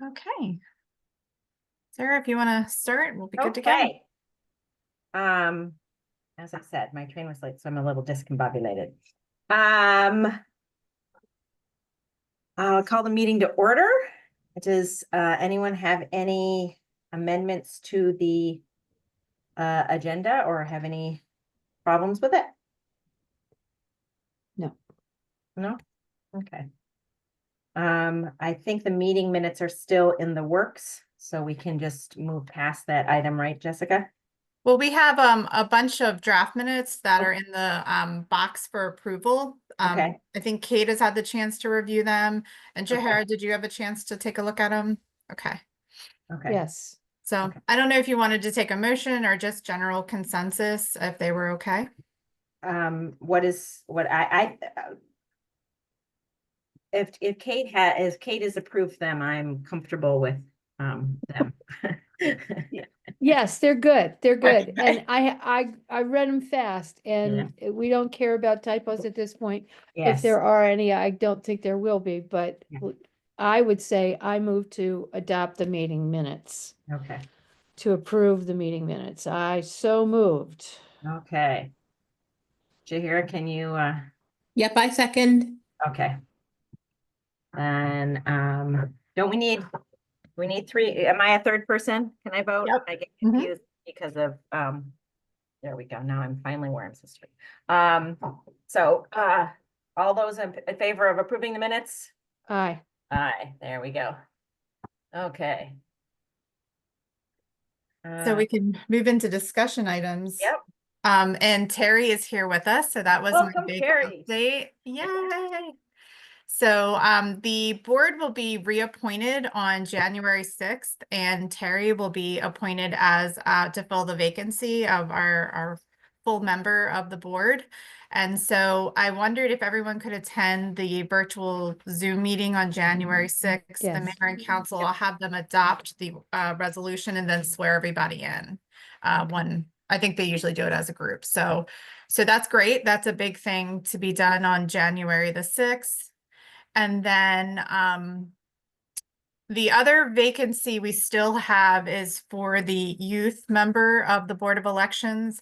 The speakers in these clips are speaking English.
Okay. Sarah, if you want to start, we'll be good to go. Okay. As I said, my train was late, so I'm a little discombobulated. I'll call the meeting to order. Does anyone have any amendments to the agenda or have any problems with it? No. No? Okay. I think the meeting minutes are still in the works, so we can just move past that item, right, Jessica? Well, we have a bunch of draft minutes that are in the box for approval. Okay. I think Kate has had the chance to review them. And Jahara, did you have a chance to take a look at them? Okay. Okay. Yes. So Okay. I don't know if you wanted to take a motion or just general consensus, if they were okay. If Kate has approved them, I'm comfortable with them. Yes, they're good. They're good. Okay. And I read them fast, and we don't care about typos at this point. If Yes. there are any, I don't think there will be, but Yeah. I would say I move to adopt the meeting minutes, Okay. to approve the meeting minutes. I so moved. Okay. Jahira, can you Yep, I second. okay. And don't we need three? Am I a third person? Can I vote? Yep. I get Mhm. confused because of there we go. Now I'm finally where I'm supposed to be. So all those in favor of approving the minutes? Aye. Aye, there we go. Okay. So we can move into discussion items. Yep. And Terry is here with us. So that was my Welcome, big Terry. update. Yay. So the board will be reappointed on January 6th, and Terry will be appointed as to fill the vacancy of our full member of the board. And so I wondered if everyone could attend the virtual Zoom meeting on January 6th. The Yes. mayor and council, I'll have them adopt the resolution and then swear everybody in. I think they usually do it as a group. So that's great. That's a big thing to be done on January the 6th. And then the other vacancy we still have is for the youth member of the Board of Elections.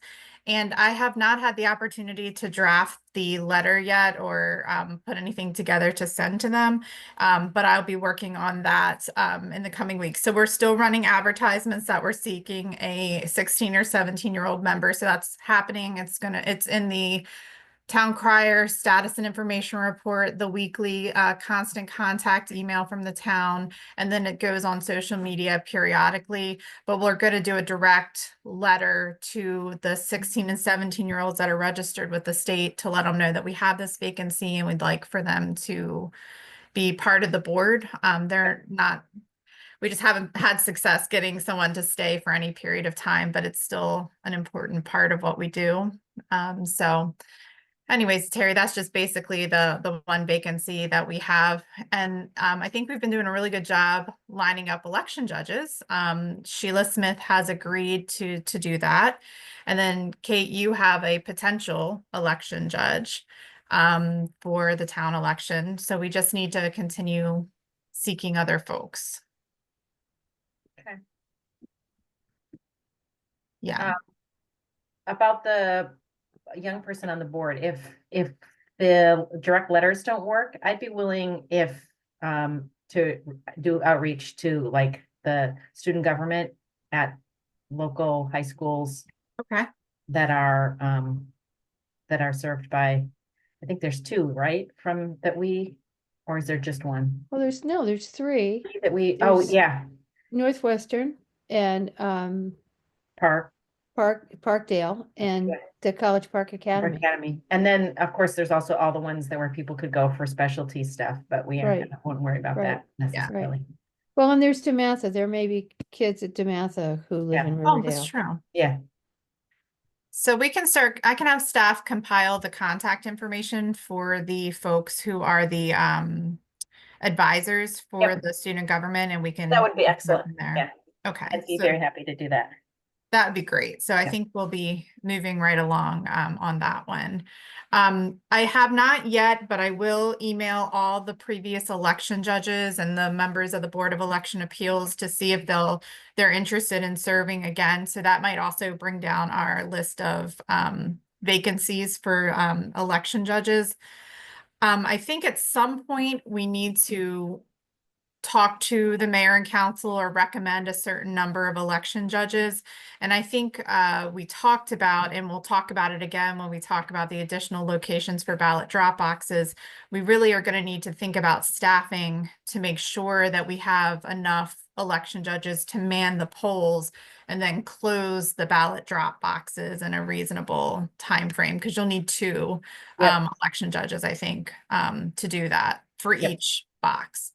And I have not had the opportunity to draft the letter yet or put anything together to send to them. But I'll be working on that in the coming weeks. So we're still running advertisements that we're seeking a 16 or 17-year-old member. So that's happening. It's in the town crier status and information report, the weekly constant contact email from the town, and then it goes on social media periodically. But we're going to do a direct letter to the 16 and 17-year-olds that are registered with the state to let them know that we have this vacancy and we'd like for them to be part of the board. We just haven't had success getting someone to stay for any period of time, but it's still an important part of what we do. Anyways, Terry, that's just basically the one vacancy that we have. And I think we've been doing a really good job lining up election judges. Sheila Smith has agreed to do that. And then Kate, you have a potential election judge for the town election. So we just need to continue seeking other folks. Okay. Yeah. About the young person on the board, if the direct letters don't work, I'd be willing to do outreach to like the student government at local high schools Okay. that are served by, I think there's two, right? Or is there just one? Well, there's three. Oh, There's yeah, Northwestern and Parkdale and the College Park Academy. And then, of course, there's also all the ones where people could go for specialty stuff, but we Right. won't worry about Right. that necessarily. Well, and there's DeMatha. There may be kids at DeMatha who live in Oh, that's Riverdale. true. Yeah. So I can have staff compile the contact information for the folks who are the advisors for Yep. the student government, and we can That would be go excellent. from there. Yeah. Okay. I'd be So very happy to do that. That would be great. So I Yeah. think we'll be moving right along on that one. I have not yet, but I will email all the previous election judges and the members of the Board of Election Appeals to see if they're interested in serving again. So that might also bring down our list of vacancies for election judges. I think at some point we need to talk to the mayor and council or recommend a certain number of election judges. And I think we talked about, and we'll talk about it again when we talk about the additional locations for ballot drop boxes, we really are going to need to think about staffing to make sure that we have enough election judges to man the polls and then close the ballot drop boxes in a reasonable time frame, because you'll need two Yep. election judges, I think, to do that for Yep. each box.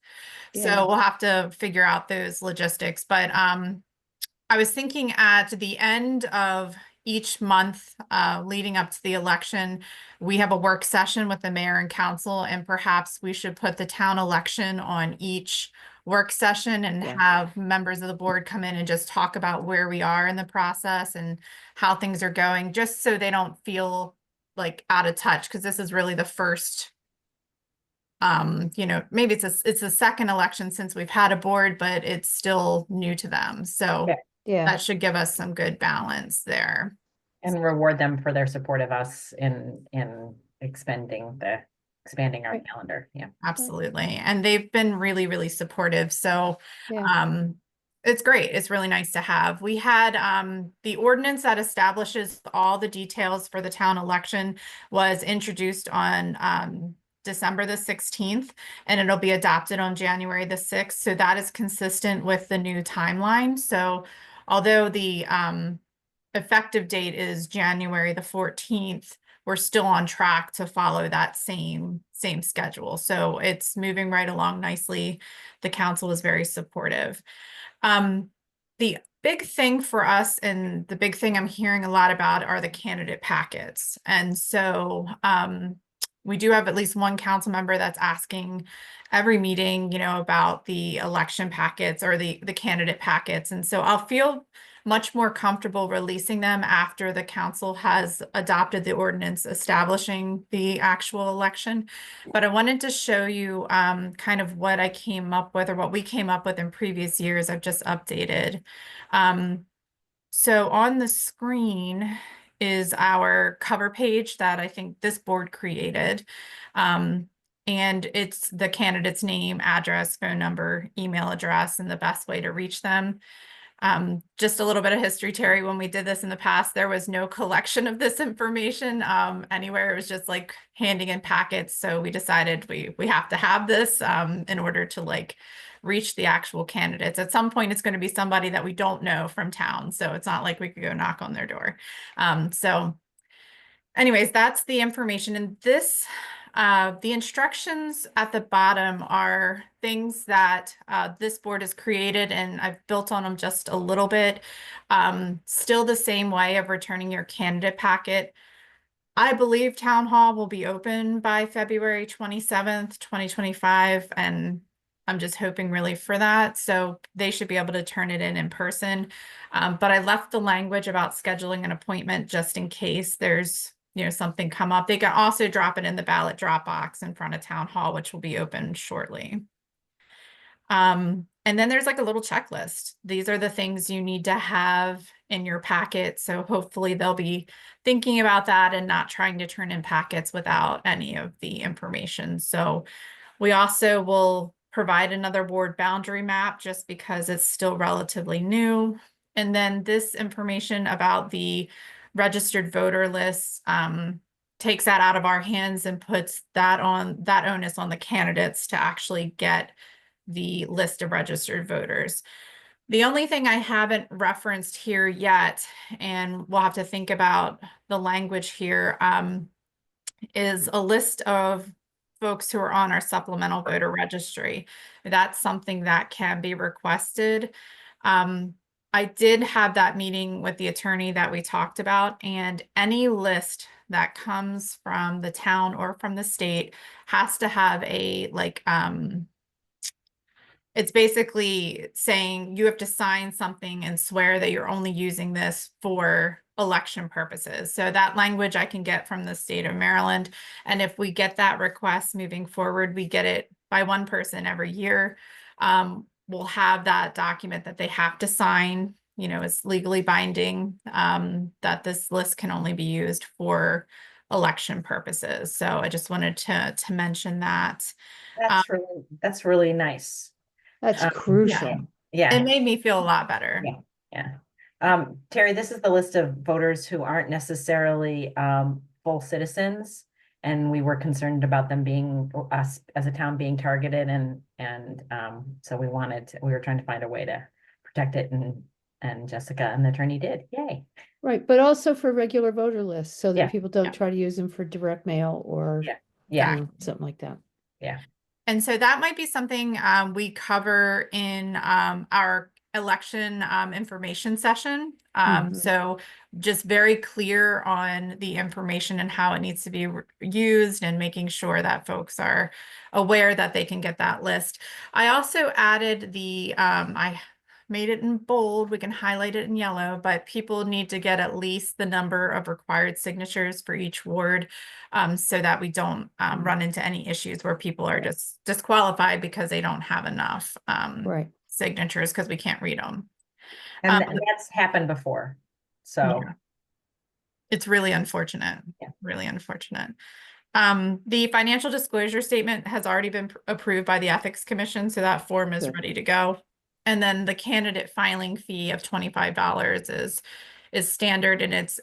So Yeah. we'll have to figure out those logistics, but I was thinking at the end of each month leading up to the election, we have a work session with the mayor and council, and perhaps we should put the town election on each work session and Yeah. have members of the board come in and just talk about where we are in the process and how things are going, just so they don't feel like out of touch, because this is really the first maybe it's the second election since we've had a board, but it's still new to them. So Yeah. Yeah. that should give us some good balance there. And reward them for their support of us in expanding our Right. calendar. Yeah. Absolutely. And they've been really, really supportive. So Yeah. it's great. It's really nice to have. We had the ordinance that establishes all the details for the town election was introduced on December the 16th, and it'll be adopted on January the 6th. So that is consistent with the new timeline. So although the effective date is January the 14th, we're still on track to follow that same schedule. So it's moving right along nicely. The council is very supportive. The big thing for us, and the big thing I'm hearing a lot about, are the candidate packets. And so we do have at least one council member that's asking every meeting, about the election packets or the candidate packets. And so I'll feel much more comfortable releasing them after the council has adopted the ordinance establishing the actual election. But I wanted to show you kind of what I came up with, or what we came up with in previous years. I've just updated. So on the screen is our cover page that I think this board created. And it's the candidate's name, address, phone number, email address, and the best way to reach them. Just a little bit of history, Terry. When we did this in the past, there was no collection of this information anywhere. It was just like handing in packets. So we decided we have to have this in order to reach the actual candidates. At some point, it's going to be somebody that we don't know from town. So it's not like we could go knock on their door. So anyways, that's the information. And this, the instructions at the bottom are things that this board has created, and I've built on them just a little bit. Still the same way of returning your candidate packet. I believe town hall will be open by February 27th, 2025, and I'm just hoping really for that. So they should be able to turn it in person. But I left the language about scheduling an appointment just in case there's something come up. They can also drop it in the ballot drop box in front of town hall, which will be open shortly. And then there's like a little checklist. These are the things you need to have in your packet. So hopefully they'll be thinking about that and not trying to turn in packets without any of the information. So we also will provide another board boundary map just because it's still relatively new. And then this information about the registered voter list takes that out of our hands and puts that onus on the candidates to actually get the list of registered voters. The only thing I haven't referenced here yet, and we'll have to think about the language here, is a list of folks who are on our supplemental voter registry. That's something that can be requested. I did have that meeting with the attorney that we talked about, and any list that comes from the town or from the state has to have a it's basically saying you have to sign something and swear that you're only using this for election purposes. So that language I can get from the state of Maryland. And if we get that request moving forward, we get it by one person every year. We'll have that document that they have to sign, you know, it's legally binding, that this list can only be used for election purposes. So I just wanted to mention that. That's really nice. That's Um, crucial. Yeah. It made me feel a lot better. Yeah, yeah. Terry, this is the list of voters who aren't necessarily full citizens. And we were concerned about them being, us as a town being targeted and so we were trying to find a way to protect it and Jessica and the attorney did, yay. Right, but also for regular voter lists, so Yeah, that people don't yeah. try to use them for direct mail or Yeah, you yeah, know, something like that. yeah. And so that might be something we cover in our election information session. Mhm. So just very clear on the information and how it needs to be used and making sure that folks are aware that they can get that list. I also added I made it in bold, we can highlight it in yellow, but people need to get at least the number of required signatures for each ward, so that we don't run into any issues where people are just disqualified because they don't have enough Right. signatures because we can't read them. And Um, that's happened before. So yeah. It's really unfortunate. Yeah. Really unfortunate. The financial disclosure statement has already been approved by the Ethics Commission, so that form is Good. ready to go. And then the candidate filing fee of $25 is standard, and it's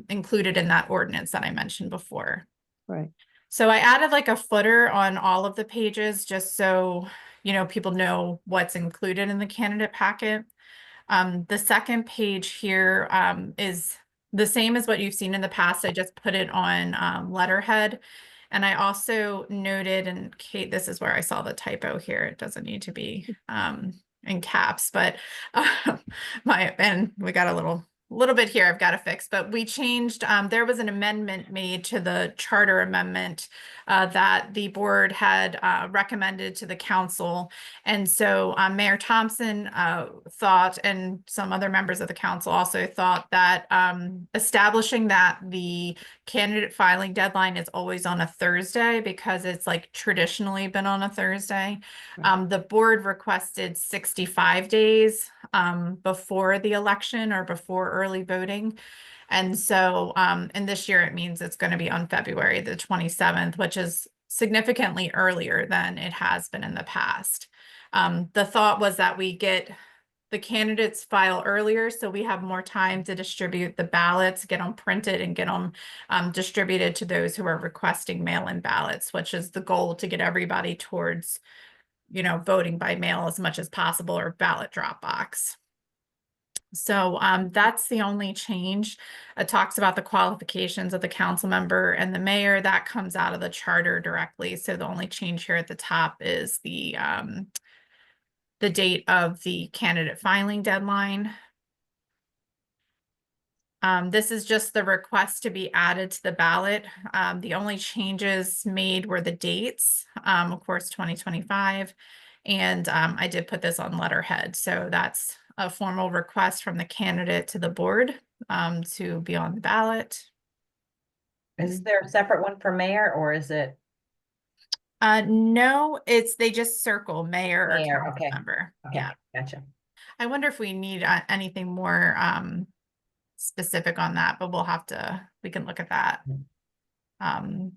included in that ordinance that I mentioned before. Right. So I added like a footer on all of the pages just so, you know, people know what's included in the candidate packet. The second page here is the same as what you've seen in the past. I just put it on letterhead. And I also noted, and Kate, this is where I saw the typo here. It doesn't need to be in caps, but and we got a little bit here I've got to fix, but we changed, there was an amendment made to the charter amendment that the board had recommended to the council. And so Mayor Thompson thought, and some other members of the council also thought, that establishing that the candidate filing deadline is always on a Thursday because it's like traditionally been on a Thursday. The board requested 65 days before the election or before early voting. And so, and this year it means it's going to be on February the 27th, which is significantly earlier than it has been in the past. The thought was that we get the candidates file earlier so we have more time to distribute the ballots, get them printed and get them distributed to those who are requesting mail-in ballots, which is the goal, to get everybody towards, you know, voting by mail as much as possible, or ballot drop box. So that's the only change. It talks about the qualifications of the council member and the mayor. That comes out of the charter directly. So the only change here at the top is the date of the candidate filing deadline. This is just the request to be added to the ballot. The only changes made were the dates, of course, 2025. And I did put this on letterhead. So that's a formal request from the candidate to the board to be on the ballot. is there a separate one for mayor or is it? No, they just circle mayor or Mayor, council okay. member. Okay, Yeah. gotcha. I wonder if we need anything more specific on that, but we can look at that. You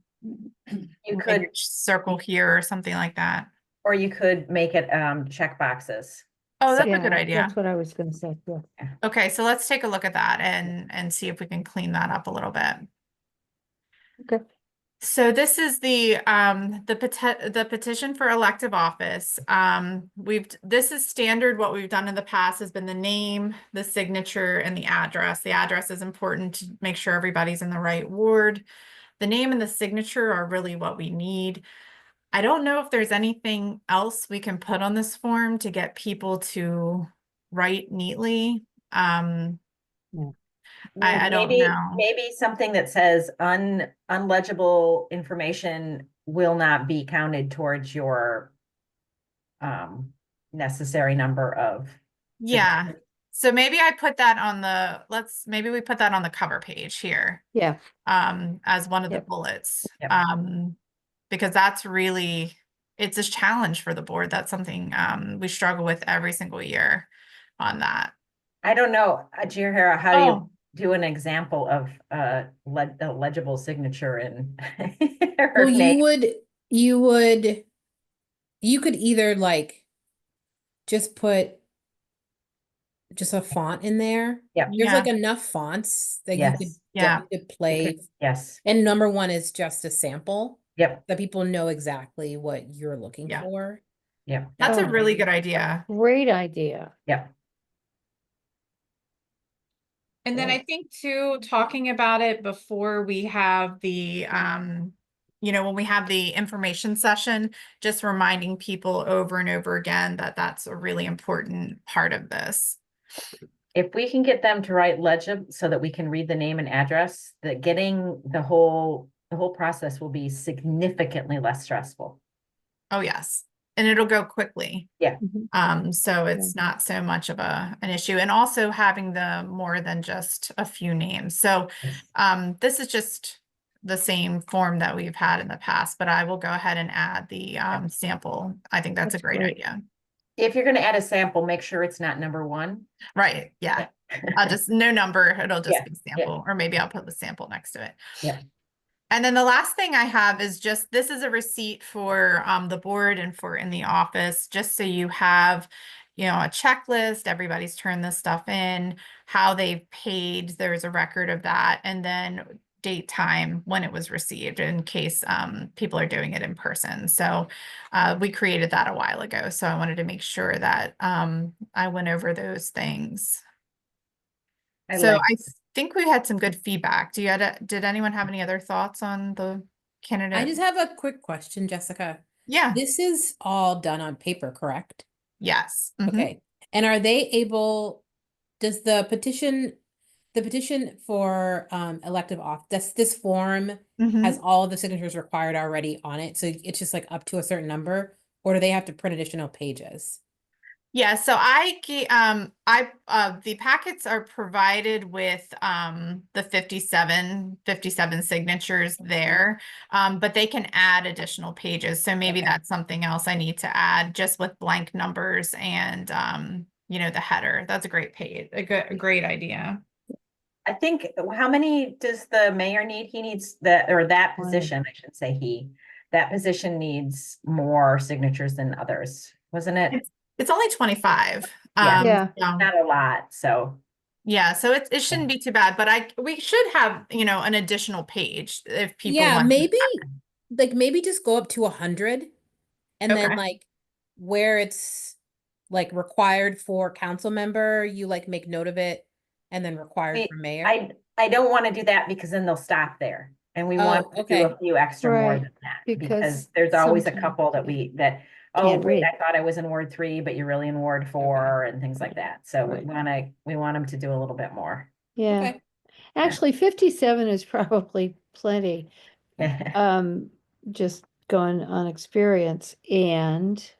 Maybe could, circle here or something like that. or you could make it check boxes. Oh, that's a Yeah, good idea. that's what I was gonna say, yeah. Okay, so let's take a look at that and see if we can clean that up a little bit. Okay. So this is the petition for elective office. This is standard. What we've done in the past has been the name, the signature, and the address. The address is important to make sure everybody's in the right ward. The name and the signature are really what we need. I don't know if there's anything else we can put on this form to get people to write neatly. I don't know. Maybe something that says unlegible information will not be counted towards your necessary number of. Yeah. So maybe I put that on the, maybe we put that on the cover page here, Yeah, as one of the Yep. bullets. Yep. Because that's really, it's a challenge for the board. That's something, we struggle with every single year on that. I don't know, Jihara, how do you Oh, do an example of a legible signature in her Well, name? you could either like just put just a font in there. Yeah. There's yeah, like enough fonts that Yes. yeah, you could play. Yes. And number one is just a sample Yep. that people know exactly what you're looking Yeah. for. Yep. that's a Oh. really good idea. great idea. Yep. And then I think too, talking about it before we have the, when we have the information session, just reminding people over and over again that that's a really important part of this. If we can get them to write legib so that we can read the name and address, that getting the whole process will be significantly less stressful. Oh, yes. And it'll go quickly. Yeah. So it's not so much of an issue, and also having the more than just a few names. So, this is just the same form that we've had in the past, but I will go ahead and add the, sample. I think that's a That's great great. idea. If you're gonna add a sample, make sure it's not number one. Right, yeah. I'll just, no number, it'll just Yeah, be sample, or maybe I'll put the sample next to it. Yeah. And then the last thing I have is just, this is a receipt for the board and for in the office, just so you have, a checklist, everybody's turned this stuff in, how they've paid, there's a record of that, and then date, time when it was received in case people are doing it in person. So we created that a while ago. So I wanted to make sure that I went over those things. So I think we had some good feedback. Did anyone have any other thoughts on the candidate? I just have a quick question, Jessica. Yeah, This is all done on paper, correct? yes. Mhm. Okay. And are they able, does the petition for elective office, this form Mhm. has all the signatures required already on it, so it's just like up to a certain number, or do they have to print additional pages? Yeah, so the packets are provided with the 57 signatures there, but they can add additional pages. So maybe that's something else I need to add, just with blank numbers and the header. That's a great page, a great idea. I think, how many does the mayor need? He needs that, or that One. position, I should say that position needs more signatures than others, wasn't it? It's only 25. Yeah. Yeah. Not a lot, so. Yeah, so it shouldn't be too bad, but we should have, an additional page if people Yeah, want. maybe just go up to 100, and then Okay. like where it's like required for council member, you like make note of it, and then required for mayor. I don't want to do that because then they'll stop there. And we want to do a okay. few extra more Right, than that, because because there's always a sometimes couple that oh, can't wait, read. I thought I was in Ward 3, but you're really in Ward 4 and things like that. So Right. we want them to do a little bit more. Yeah, Okay. actually 57 is probably plenty. Just going on experience. And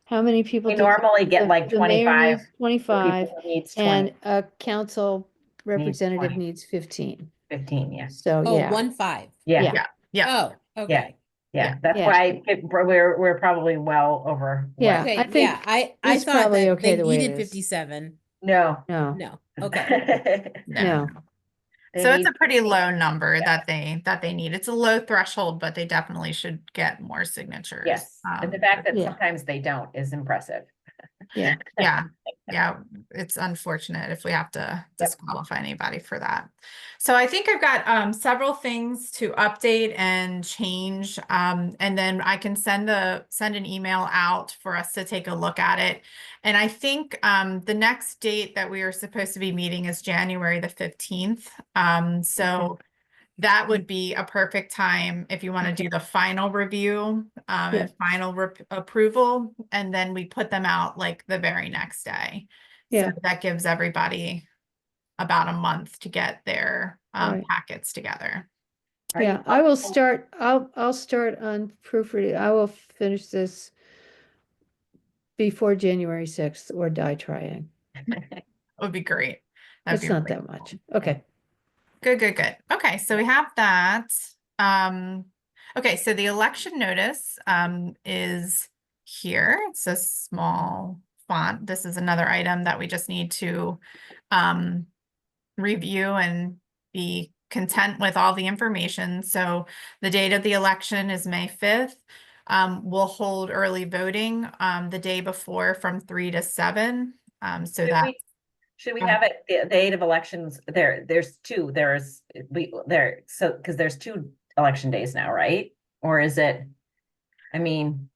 how many people We did normally get like the mayor 25. needs 25 People needs and 20, a council representative 20. needs 15. 15, yeah. So Oh, yeah, 1-5. Yeah, Yeah, yeah. Oh, okay. yeah. That's Yeah. why we're probably well over. Yeah. Okay, I think yeah, I it's thought probably that okay they the way it needed is. 57. No. No, No, okay. no. They So it's need a pretty 15. low number that they need. It's a low threshold, but they definitely should get more signatures. Yes, and the fact that Yeah. sometimes they don't is impressive. Yeah. Yeah, it's unfortunate if we have to Yep. disqualify anybody for that. So I think I've got several things to update and change, and then I can send an email out for us to take a look at it. And I think the next date that we are supposed to be meeting is January the 15th. So that would be a perfect time if you want to do the final review, and final approval, and then we put them out like the very next day. Yeah. So that gives everybody about a month to get their Right. packets together. Yeah, I will start, I'll start on proofreading. I will finish this before January 6th or die trying. Would be great. That'd It's be not really that cool. much. Okay. Good, good, good. Okay, so we have that. Okay, so the election notice is here. It's a small font. This is another item that we just need to review and be content with all the information. So the date of the election is May 5th. We'll hold early voting the day before from 3 to 7. So Should that we- Should we Go have it, the date of elections, there's two, so, because there's 2 election days now, right? Or is it, I mean,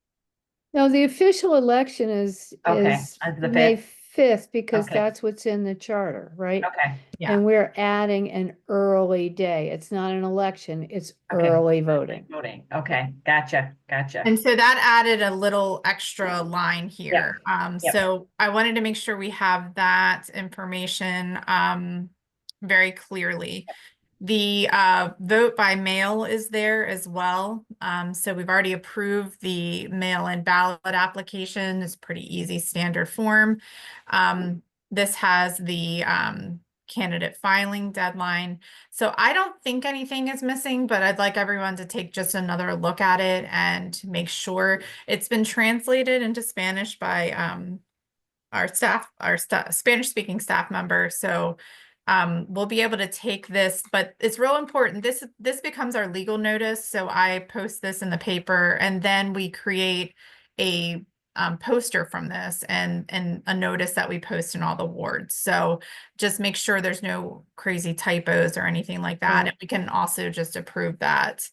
No, the official election is okay, the May 5th, 5th because Okay. that's what's in the charter, right? okay, Yeah. And we're adding an early day. It's not an election, it's Okay. early voting. voting, okay, gotcha. And so that added a little extra line here. yep. So I wanted to make sure we have that information very clearly. The vote by mail is there as well. So we've already approved the mail-in ballot application. It's pretty easy, standard form. This has the candidate filing deadline. So I don't think anything is missing, but I'd like everyone to take just another look at it and make sure it's been translated into Spanish by our Spanish speaking staff member. So we'll be able to take this, but it's real important. This becomes our legal notice. So I post this in the paper and then we create a poster from this and a notice that we post in all the wards. So just make sure there's no crazy typos or anything like that. Right. And we can also just approve that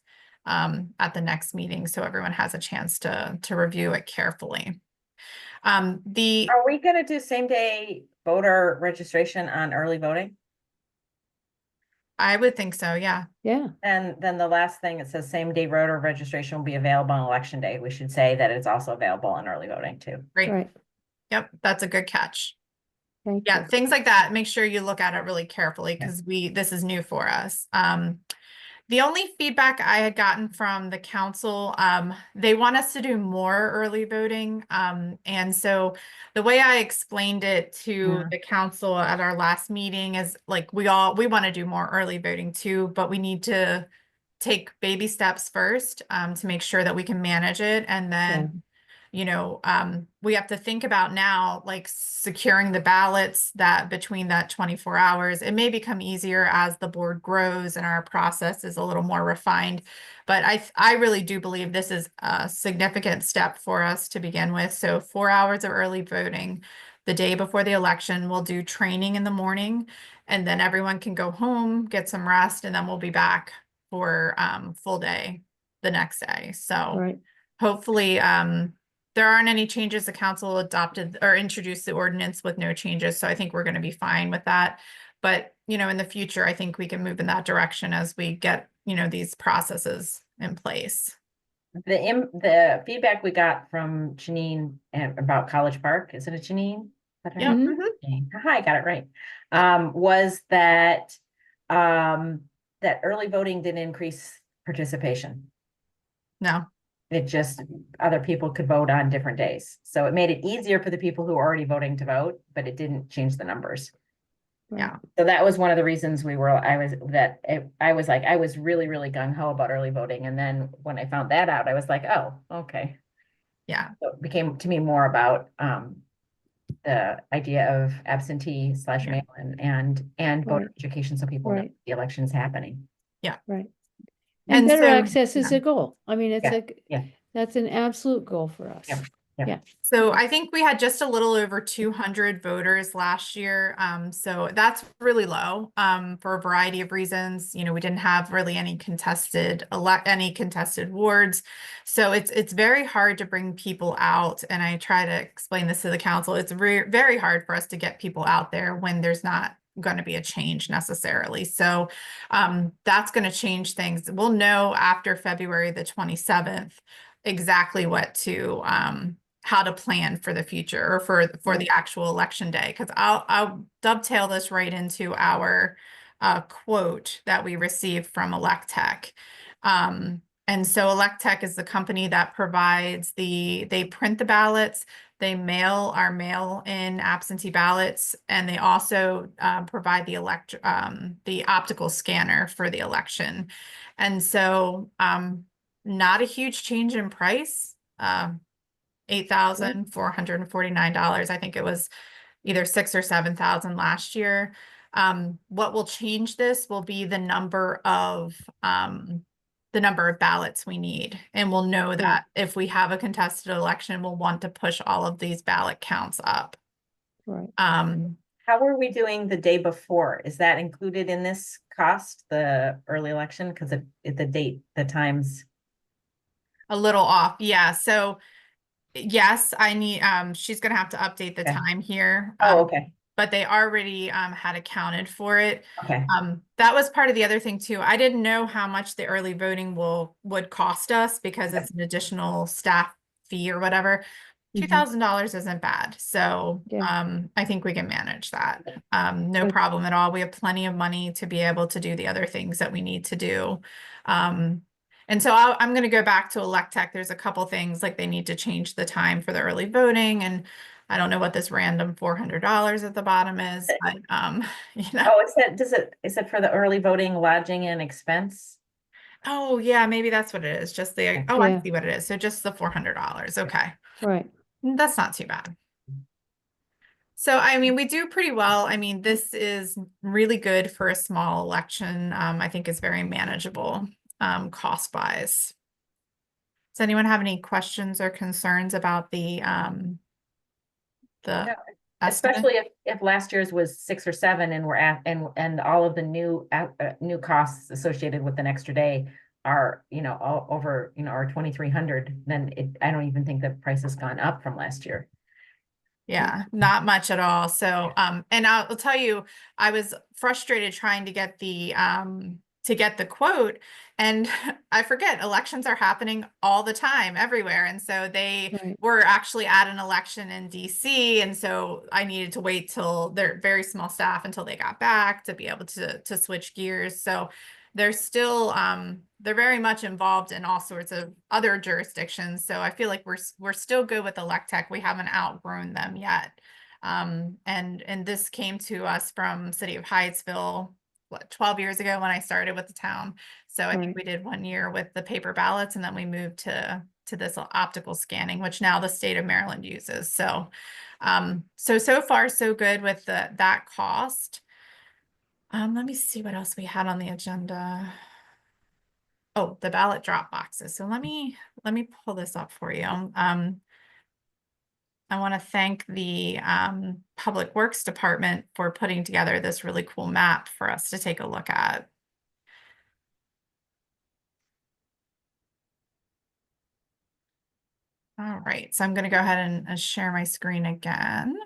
at the next meeting so everyone has a chance to review it carefully. Are we gonna do same day voter registration on early voting? I would think so, yeah. Yeah, And then the last thing, it says same day voter registration will be available on election day. We should say that it's also available on early voting too. Great. right. Yep, that's a good catch. Thank Yeah, you. things like that. Make sure you look at it really carefully Yeah. because this is new for us. The only feedback I had gotten from the council, they want us to do more early voting. And so the way I explained it to Yeah. the council at our last meeting is like, we want to do more early voting too, but we need to take baby steps first, to make sure that we can manage it. And then, we have to think about now, like securing the ballots that between that 24 hours, it may become easier as the board grows and our process is a little more refined. But I really do believe this is a significant step for us to begin with. So 4 hours of early voting the day before the election. We'll do training in the morning and then everyone can go home, get some rest, and then we'll be back for full day the next day. So Right, hopefully there aren't any changes. The council adopted or introduced the ordinance with no changes. So I think we're going to be fine with that. But, in the future, I think we can move in that direction as we get, these processes in place. The feedback we got from Janine about College Park, is it a Janine? Is that her Yeah. name? Mhm. Janine. Hi, I got it right. Was that that early voting didn't increase participation. No. It just, other people could vote on different days. So it made it easier for the people who are already voting to vote, but it didn't change the numbers. right. Yeah. So that was one of the reasons I was really, really gung ho about early voting. And then when I found that out, I was like, oh, okay. Yeah. So it became to me more about the idea of absentee / Yeah. mail-in and voter Right. education, so people know Right. the election's happening. Right. And And better so- access is yeah. a goal. I mean, Yeah. that's an absolute goal for us. Yeah. Yeah. So I think we had just a little over 200 voters last year. So that's really low for a variety of reasons. We didn't have really any contested wards. So it's very hard to bring people out. And I try to explain this to the council. It's very hard for us to get people out there when there's not going to be a change necessarily. So that's going to change things. We'll know after February the 27th exactly what to how to plan for the future or for the actual election day. Because I'll dovetail this right into our quote that we received from Electech. And so Electech is the company that provides they print the ballots, They mail our mail-in absentee ballots, and they also provide the optical scanner for the election. And so not a huge change in price. $8,449. I think it was either 6 or 7,000 last year. What will change this will be the number of ballots we need. And we'll know that if we have a contested election, we'll want to push all of these ballot counts up. Right. How are we doing the day before? Is that included in this cost, the early election? Because the times. A little off. Yeah. So yes, I need, she's gonna have to update the Okay. time here. Oh, okay, But they already had accounted for it. okay. That was part of the other thing too. I didn't know how much the early voting would cost us because it's an additional staff fee or whatever. $2,000 isn't bad. So Yeah. I think we can manage that. No Good. problem at all. We have plenty of money to be able to do the other things that we need to do. And so I'm going to go back to Electech. There's a couple things like they need to change the time for the early voting, and I don't know what this random $400 at the bottom is, but Oh, is it for the early voting, lodging and expense? oh yeah, maybe that's what it is. Just the, oh, I Yeah. see what it is. So just the $400. Okay. Right. That's not too bad. So, I mean, we do pretty well. I mean, this is really good for a small election. I think is very manageable, cost wise. Does anyone have any questions or concerns about the No, estimate? especially if last year's was 6 or 7 and we're at, and all of the new costs associated with an extra day are, all over, are 2,300, then I don't even think the price has gone up from last year. Yeah, not much at all. So, and I'll tell you, I was frustrated trying to get the quote, and I forget elections are happening all the time everywhere. And so they Right. were actually at an election in DC. And so I needed to wait till they're very small staff until they got back to be able to switch gears. So they're still they're very much involved in all sorts of other jurisdictions. So I feel like we're still good with Electech. We haven't outgrown them yet. And this came to us from City of Hyattsville, what, 12 years ago when I started with the town. So I think Right. we did 1 year with the paper ballots, and then we moved to this optical scanning, which now the state of Maryland uses. So so far so good with that cost. Let me see what else we had on the agenda. Oh, the ballot drop boxes. So let me pull this up for you. I want to thank the Public Works Department for putting together this really cool map for us to take a look at. All right, so I'm going to go ahead and share my screen again.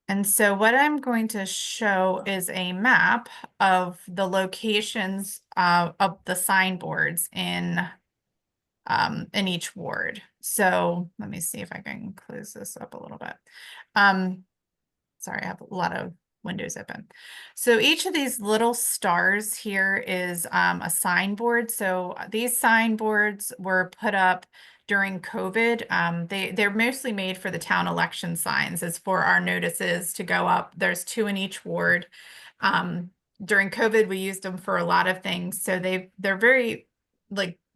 And so what I'm going to show is a map of the locations of the signboards in each ward. So let me see if I can close this up a little bit. Sorry, I have a lot of windows open. So each of these little stars here is a signboard. So these signboards were put up during COVID. They're mostly made for the town election signs. It's for our notices to go up. There's 2 in each ward. During COVID, we used them for a lot of things. So they're very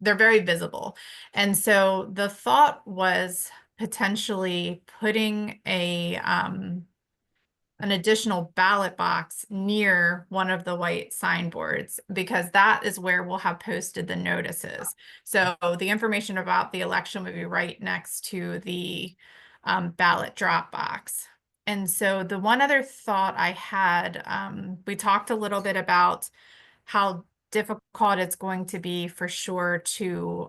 visible. And so the thought was potentially putting an additional ballot box near one of the white signboards, because that is where we'll have posted the notices. So the information about the election would be right next to the ballot drop box. And so the one other thought I had, we talked a little bit about how difficult it's going to be for sure to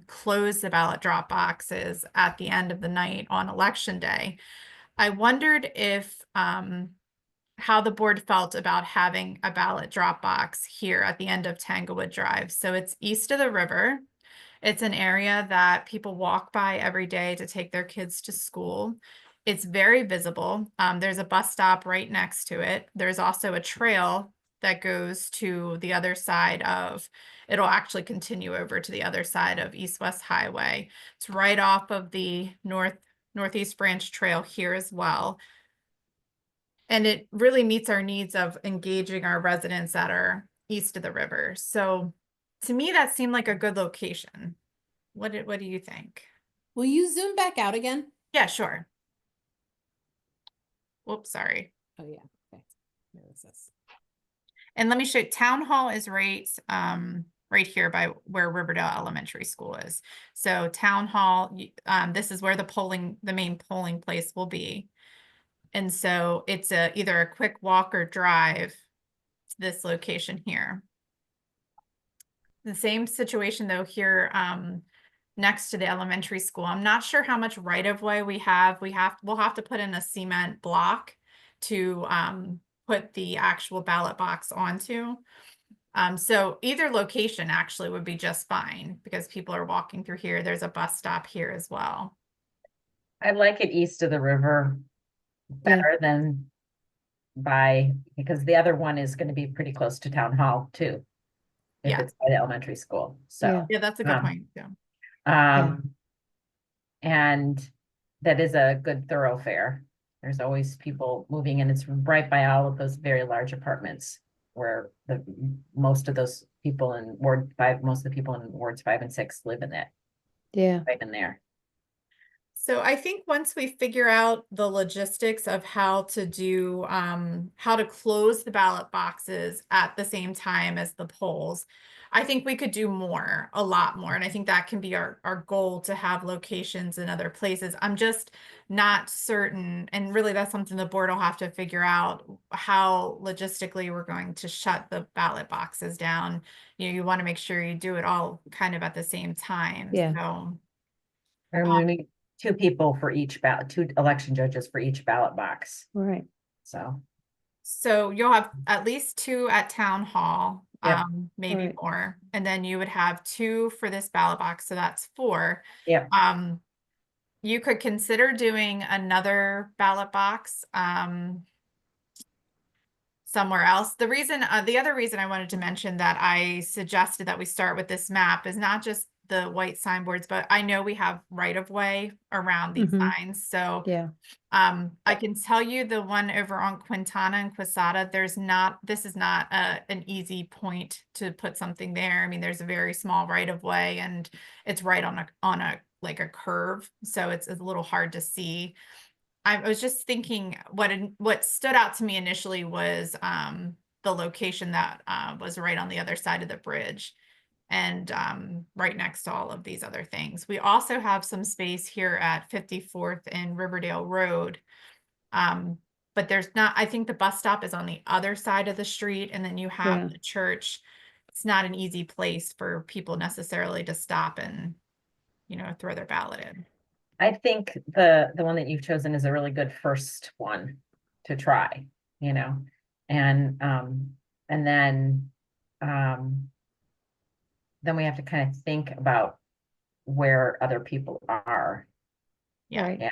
close the ballot drop boxes at the end of the night on election day. I wondered if how the board felt about having a ballot drop box here at the end of Tanglewood Drive. So it's east of the river. It's an area that people walk by every day to take their kids to school. It's very visible. There's a bus stop right next to it. There's also a trail that goes to the other side of, it'll actually continue over to the other side of East West Highway. It's right off of the Northeast Branch Trail here as well. And it really meets our needs of engaging our residents that are east of the river. So to me, that seemed like a good location. What do you think? Will you zoom back out again? Yeah, sure. Whoops, sorry. Oh, yeah, okay. Where is this? And let me show you, Town Hall is right here by where Riverdale Elementary School is. So Town Hall, this is where the main polling place will be. And so it's either a quick walk or drive to this location here. The same situation though here next to the elementary school. I'm not sure how much right of way we have. We'll have to put in a cement block to put the actual ballot box onto. So either location actually would be just fine because people are walking through here. There's a bus stop here as well. I like it east of the river better than because the other one is gonna be pretty close to town hall too. If Yeah. it's by the elementary school, so. Yeah, that's a good um, point too. And that is a good thoroughfare. There's always people moving and it's right by all of those very large apartments where most of those people in Ward 5, most of the people in Wards 5 and 6 live in that, Yeah, right in there. So I think once we figure out the logistics of how to close the ballot boxes at the same time as the polls, I think we could do a lot more. And I think that can be our goal to have locations in other places. I'm just not certain. And really that's something the board will have to figure out how logistically we're going to shut the ballot boxes down. You want to make sure you do it all kind of at the same time. Yeah. So. And we need 2 people for each ballot, 2 election judges for each ballot box, right. so. You'll have at least 2 at town hall, Yep. maybe Right. more, and then you would have 2 for this ballot box, so that's 4. Yep. You could consider doing another ballot box, somewhere else. The other reason I wanted to mention that I suggested that we start with this map is not just the white signboards, but I know we have right of way around these Mhm. signs. So Yeah, I can tell you the one over on Quintana and Quesada, this is not an easy point to put something there. I mean, there's a very small right of way and it's right on a like a curve. So it's a little hard to see. I was just thinking what stood out to me initially was the location that was right on the other side of the bridge and right next to all of these other things. We also have some space here at 54th and Riverdale Road. But there's not, I think the bus stop is on the other side of the street and then you have Yeah. the church. It's not an easy place for people necessarily to stop and, throw their ballot in. I think the one that you've chosen is a really good first one to try, and then we have to kind of think about where other people are. Yeah. right. Yeah.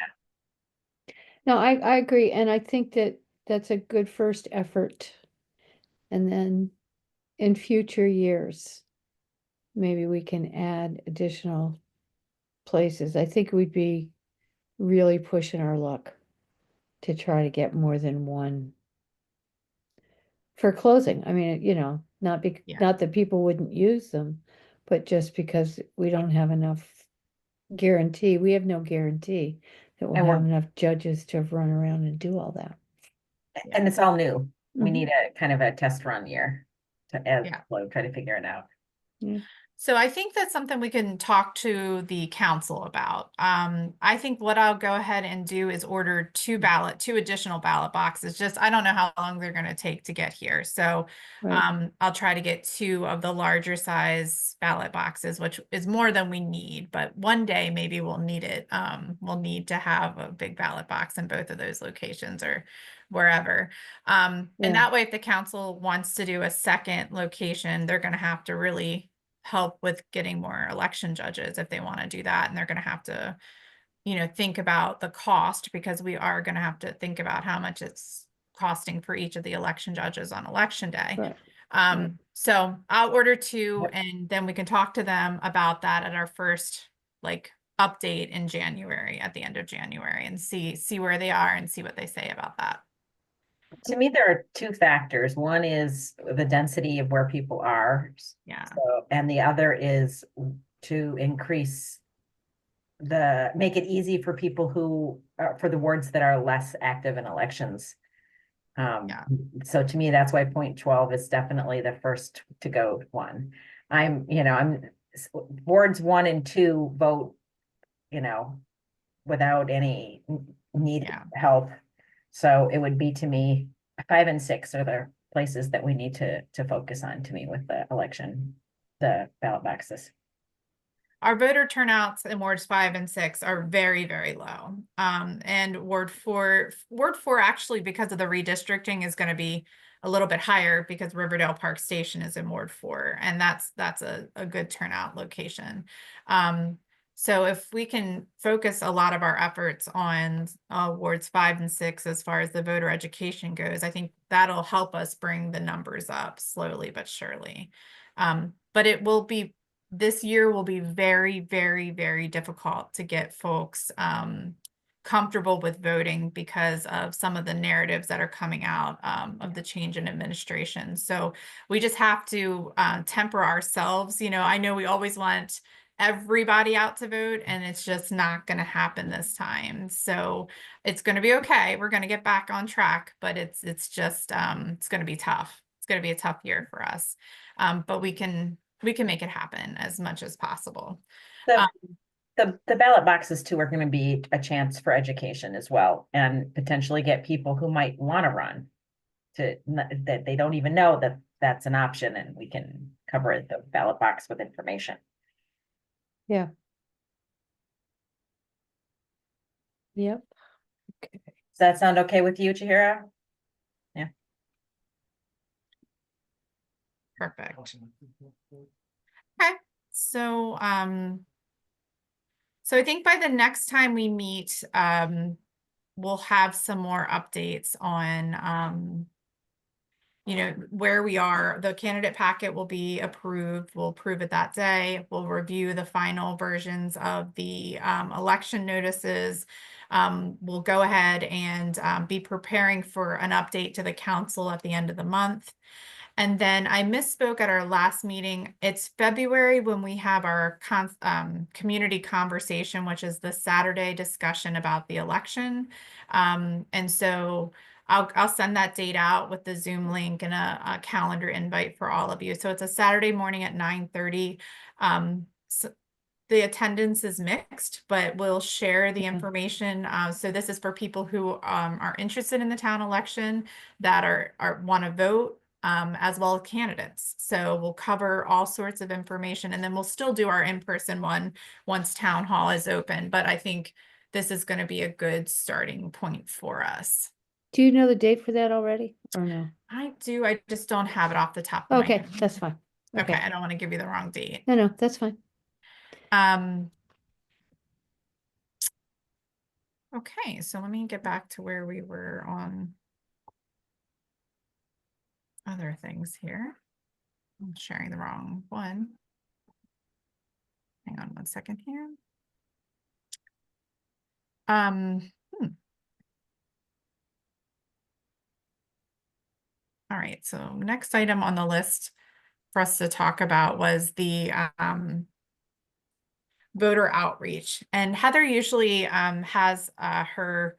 No, I agree, and I think that that's a good first effort. And then in future years, maybe we can add additional places. I think we'd be really pushing our luck to try to get more than one for closing. I mean, not Yeah. not that people wouldn't use them, but just because we don't have enough guarantee, we have no guarantee that we'll And have we're- enough judges to run around and do all that. And it's all new. We Mhm. need a kind of a test run year as Yeah. Flo try to figure it out. So I think that's something we can talk to the council about. I think what I'll go ahead and do is order 2 additional ballot boxes. I don't know how long they're going to take to get here. So Right, I'll try to get 2 of the larger size ballot boxes, which is more than we need, but one day maybe we'll need it. We'll need to have a big ballot box in both of those locations or wherever. And Yeah. that way, if the council wants to do a second location, they're going to have to really help with getting more election judges if they want to do that. And they're going to have to, think about the cost because we are going to have to think about how much it's costing for each of the election judges on election day. Right. So I'll order two, Yep. and then we can talk to them about that at our first like update in January, at the end of January, and see where they are and see what they say about that. To me, there are two factors. One is the density of where people are. Yeah. So, and the other is to increase make it easy for people who, for the wards that are less active in elections. Yeah. So to me, that's why point 12 is definitely the first to go one. Wards 1 and 2 vote, without any needed Yeah. help. So it would be, to me, 5 and 6 are the places that we need to focus on, to me, with the election, the ballot boxes. Our voter turnouts in wards 5 and 6 are very, very low. And ward four actually, because of the redistricting, is going to be a little bit higher because Riverdale Park Station is in ward 4, and that's a good turnout location. So if we can focus a lot of our efforts on wards 5 and 6 as far as the voter education goes, I think that'll help us bring the numbers up slowly but surely. But it will be, this year will be very, very, very difficult to get folks comfortable with voting because of some of the narratives that are coming out of the change in administration. So we just have to temper ourselves. I know we always want everybody out to vote, and it's just not going to happen this time. So it's going to be okay. We're going to get back on track, but it's just it's going to be tough. It's going to be a tough year for us. But we can make it happen as much as possible. The ballot boxes too are going to be a chance for education as well, and potentially get people who might want to run that they don't even know that that's an option, and we can cover the ballot box with information. Yeah. Yep. Okay. Does that sound okay with you, Chihira? Perfect. Okay. So I think by the next time we meet, we'll have some more updates on where we are. The candidate packet will be approved. We'll approve it that day. We'll review the final versions of the election notices. We'll go ahead and be preparing for an update to the council at the end of the month. And then I misspoke at our last meeting. It's February when we have our community conversation, which is the Saturday discussion about the election. And so I'll send that date out with the Zoom link and a calendar invite for all of you. So it's a Saturday morning at 9:30. So the attendance is mixed, but we'll share the information. So this is for people who are interested in the town election, that are want to vote, as well as candidates. So we'll cover all sorts of information, and then we'll still do our in-person one once town hall is open. But I think this is going to be a good starting point for us. Do you know the date for that already or no? I do. I just don't have it off the top of my Okay, head. that's fine. Okay, Okay. I don't want to give you the wrong date. No, that's fine. Okay, so let me get back to where we were on other things here. I'm sharing the wrong one. Hang on one second here. All right, so next item on the list for us to talk about was the voter outreach. And Heather usually has her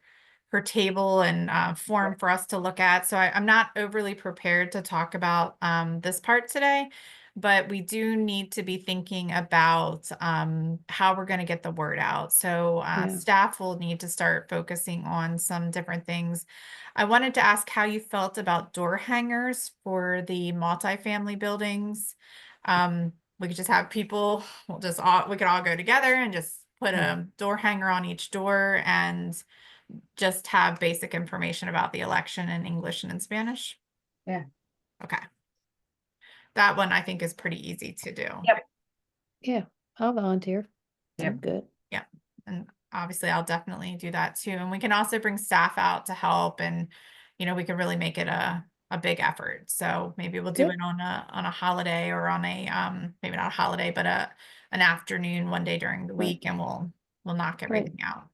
table and form for us to look at. So I'm not overly prepared to talk about this part today, but we do need to be thinking about how we're going to get the word out. So staff will need to start focusing on some different things. I wanted to ask how you felt about door hangers for the multifamily buildings. We could just have people, we could all go together and just put a door hanger on each door and just have basic information about the election in English and in Spanish. Yeah. Okay. That one I think is pretty easy to do. Yep. Yeah, I'll volunteer. Yep. I'm good. Yeah. And obviously I'll definitely do that too. And we can also bring staff out to help and, we could really make it a big effort. So maybe we'll do Yep. it on a holiday or on a, maybe not a holiday, but an afternoon one day during the Right. week, and we'll knock everything out.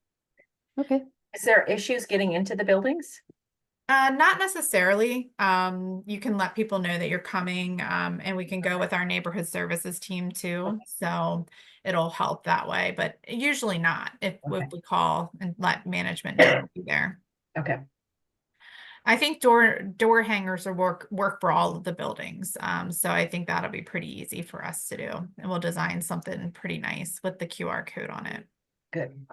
Okay, Is there issues getting into the buildings? Not necessarily. You can let people know that you're coming, and we can go with our neighborhood services team too. So it'll help that way, but usually not if Okay. we call and let management know we'll be there. Okay, I think door hangers will work for all of the buildings. So I think that'll be pretty easy for us to do. And we'll design something pretty nice with the QR code on it. good.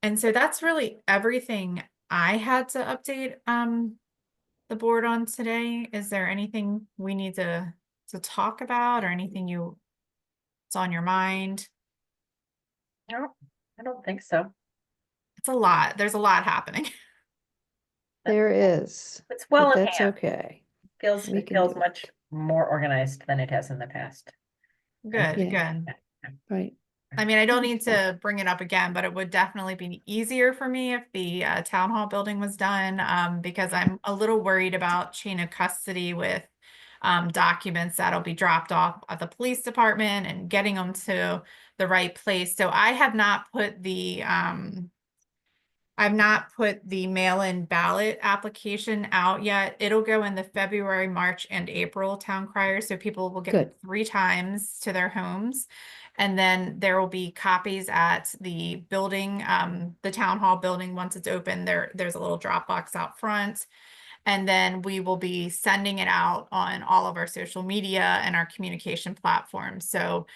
And so that's really everything I had to update the board on today. Is there anything we need to talk about, or anything it's on your mind? No, I don't think so. It's a lot. There's a lot happening. there is, It's well but in that's hand. okay. Feels, We it can feels do much it. more organized than it has in the past. Good, Yeah. good. Right, I mean, I don't That's need to bring it up again, but it would definitely be easier for me if the town hall building was done, because I'm a little worried about chain of custody with documents that'll be dropped off at the police department and getting them to the right place. So I have not put the I've not put the mail-in ballot application out yet. It'll go in the February, March, and April town crier, so people will get Good. 3 times to their homes. And then there will be copies at the building, the town hall building. Once it's open, there's a little drop box out front. And then we will be sending it out on all of our social media and our communication platforms. So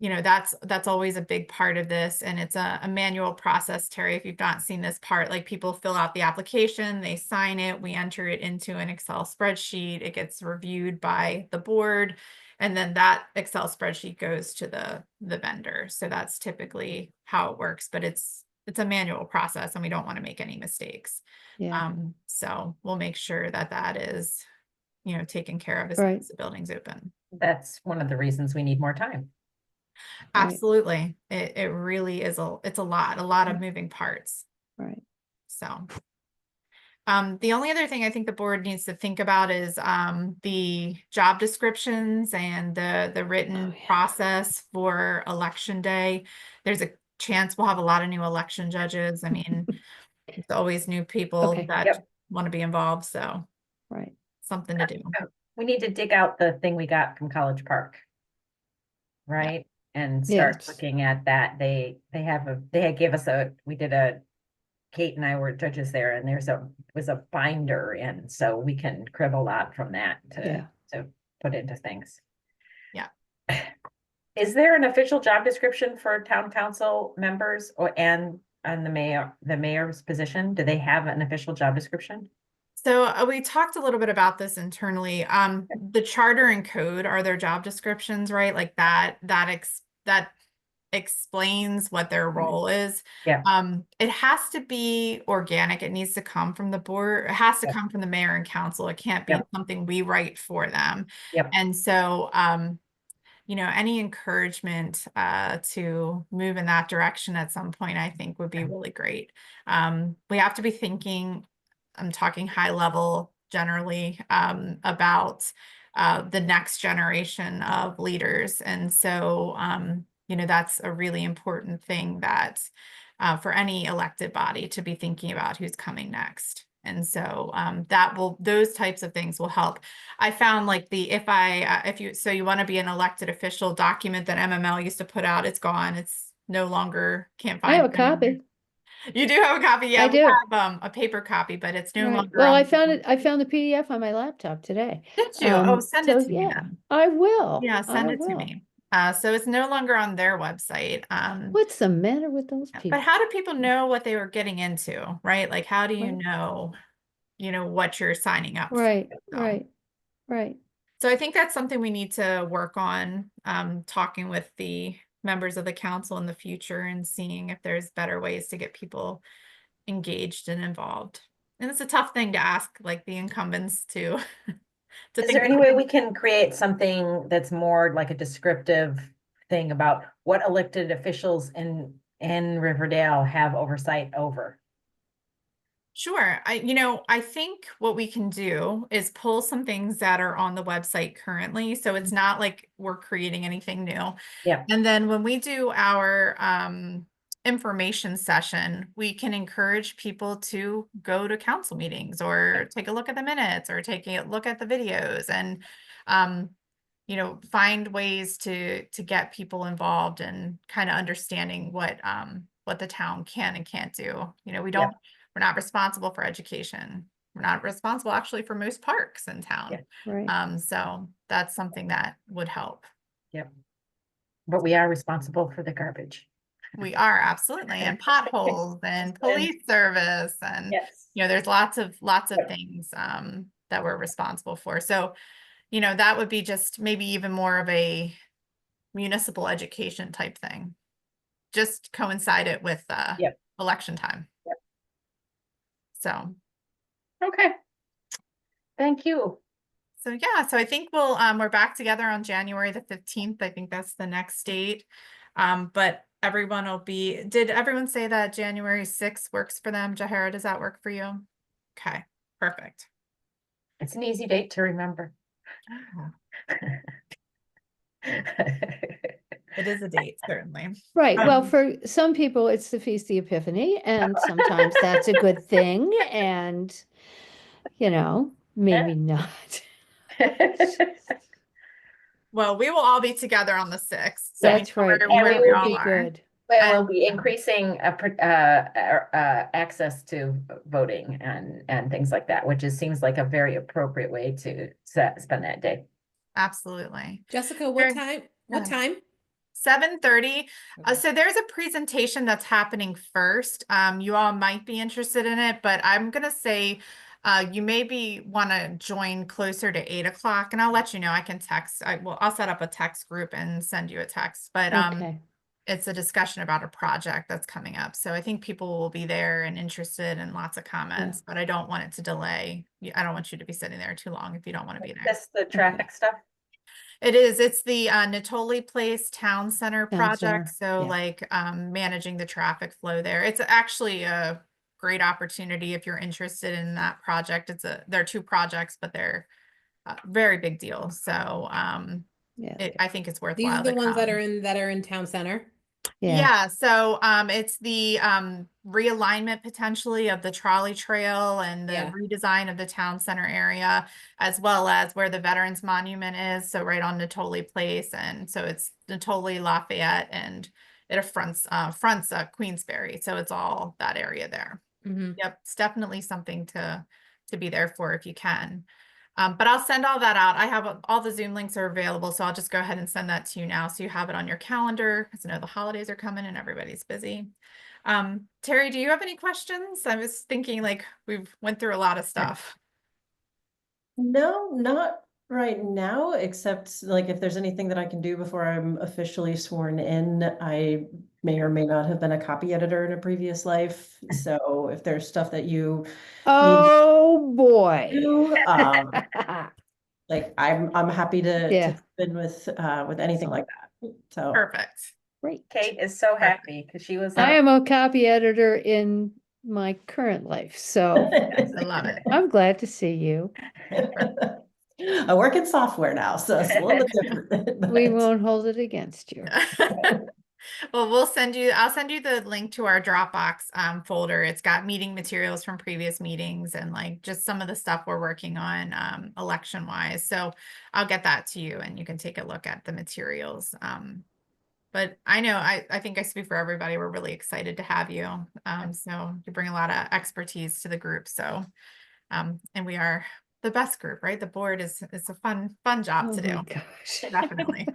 that's always a big part of this, and it's a manual process, Terry. If you've not seen this part, like, people fill out the application, they sign it, we enter it into an Excel spreadsheet, it gets reviewed by the board, and then that Excel spreadsheet goes to the vendor. So that's typically how it works, but it's a manual process, and we don't want to make any mistakes. yeah, So we'll make sure that is taken care of as soon right, as the building's open. That's one of the reasons we need more time. right, Absolutely. It really is it's a lot of Yeah. moving parts. right. So, the only other thing I think the board needs to think about is, the job descriptions and the written yeah. process for election day. There's a chance we'll have a lot of new election judges. I mean, it's always new people Okay. that Yep. want to be involved. So Right, something to do. We need to dig out the thing we got from College Park. Right? And start Yes. looking at that. They had gave us Kate and I were judges there, and was a binder, and so we can crib a lot from that Yeah. to put into things. Yeah. Is there an official job description for town council members and the mayor's position? Do they have an official job description? So we talked a little bit about this internally. The charter and code are their job descriptions, right? Like that explains what their Right. role is. Yeah. It has to be organic. It needs to come from the board. It has to Yep. come from the mayor and council. It can't be Yep. something we write for them. Yep. And so, any encouragement to move in that direction at some point, I think would be really great. We have to be thinking, I'm talking high level generally, about the next generation of leaders. And so, that's a really important thing that for any elected body to be thinking about who's coming next. And so those types of things will help. I found, like, so you want to be an elected official document that MML used to put out, it's gone. It's no longer, can't I find have a it anywhere. copy. You do have a copy? Yeah, I we do. have a paper copy, but it's no Right. longer Well, on. I found the PDF on my laptop today. Did you? Oh, send it So to me yeah, then. I will. Yeah, I send it to will. me. So it's no longer on their website. What's the matter with those But people? how do people know what they were getting into, right? Like, how do you Right. know, what you're signing up for? Right, So- right, right. So I think that's something we need to work on, talking with the members of the council in the future and seeing if there's better ways to get people engaged and involved. And it's a tough thing to ask, like, the incumbents to Is think there any about. way we can create something that's more like a descriptive thing about what elected officials in Riverdale have oversight over? Sure. I think what we can do is pull some things that are on the website currently. So it's not like we're creating anything new. Yeah. And then when we do our information session, we can encourage people to go to council meetings or take a look at the minutes or take a look at the videos and um, find ways to get people involved and kind of understanding what the town can and can't do. We're not responsible for education. We're not responsible actually for most parks in town. Yeah. Right. So that's something that would help. Yep. But we are responsible for the garbage. We are absolutely, and potholes and police service and Yes. there's lots of Yep. things that we're responsible for. So, that would be just maybe even more of a municipal education type thing. Just coincide it with Yep. election time. Yep. So Okay. Thank you. So yeah, so I think we're back together on January the 15th. I think that's the next date. But everyone will be, did everyone say that January 6th works for them? Jahara, does that work for you? Okay, perfect. It's an easy date to remember. It is a date, certainly. Right. Well, Um, for some people, it's the Feast of the Epiphany, and sometimes that's a good thing, and maybe not. Well, we will all be together on the 6th. So That's right. where, And we that we will would all be are. good. Well, we'll And be increasing access to voting and things like that, which seems like a very appropriate way to spend that day. absolutely. Jessica, what Sure. time? Go What ahead. time? 7:30. Okay. So there's a presentation that's happening first. You all might be interested in it, but I'm gonna say you maybe want to join closer to 8 o'clock, and I'll let you know. I can text. I'll set up a text group and send you a text. But Okay. it's a discussion about a project that's coming up. So I think people will be there and interested and lots of comments, but I don't want it to delay. I don't want you to be sitting there too long if you don't want to be there. That's the traffic stuff. It is. It's the Natoli Place Town Center Town project. center, So yeah. like managing the traffic flow there. It's actually a great opportunity if you're interested in that project. There are two projects, but they're a very big deal. So Yeah. I think it's These are worthwhile the to ones that come. are in town center. Yeah. Yeah, so it's the realignment potentially of the trolley trail and the Yeah. redesign of the town center area, as well as where the Veterans Monument is. So right on Natoli Place, and so it's Natoli, Lafayette, and it fronts Queensberry. So it's all that area there. Mm-hmm. Yep, it's definitely something to be there for if you can. But I'll send all that out. I have all the Zoom links are available, so I'll just go ahead and send that to you now so you have it on your calendar because I know the holidays are coming and everybody's busy. Terry, do you have any questions? I was thinking like we've went through a lot of stuff. No, not right now, except like if there's anything that I can do before I'm officially sworn in, I may or may not have been a copy editor in a previous life. So if there's stuff that you Oh, boy. do, like I'm happy to Yeah. chip in with anything like that. So Perfect. Great. Kate is so happy because she was. I am a copy editor in my current life, so I love it. I'm glad to see you. I work in software now, so it's a little bit different. We but- won't hold it against you. Well, I'll send you the link to our Dropbox folder. It's got meeting materials from previous meetings and like just some of the stuff we're working on election wise. So I'll get that to you and you can take a look at the materials. But I know I think I speak for everybody. We're really excited to have you. So you bring a lot of expertise to the group. So and we are the best group, right? The board is it's a fun job Oh to do. my gosh. Definitely.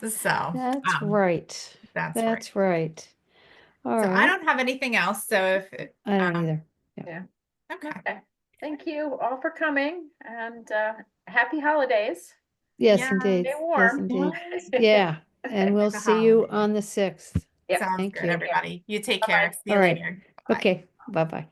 So That's right. that's That's right. All So I right. don't have anything else. So if I don't either. okay. Okay. Thank you all for coming and happy holidays. Yes, Yeah, indeed. Stay Yes, warm. indeed. Yeah, and we'll the see you holidays. on the 6th. Yep. Sounds Thank good, you. everybody. You take Bye-bye. care. See you All right. later. Bye. Okay, bye-bye.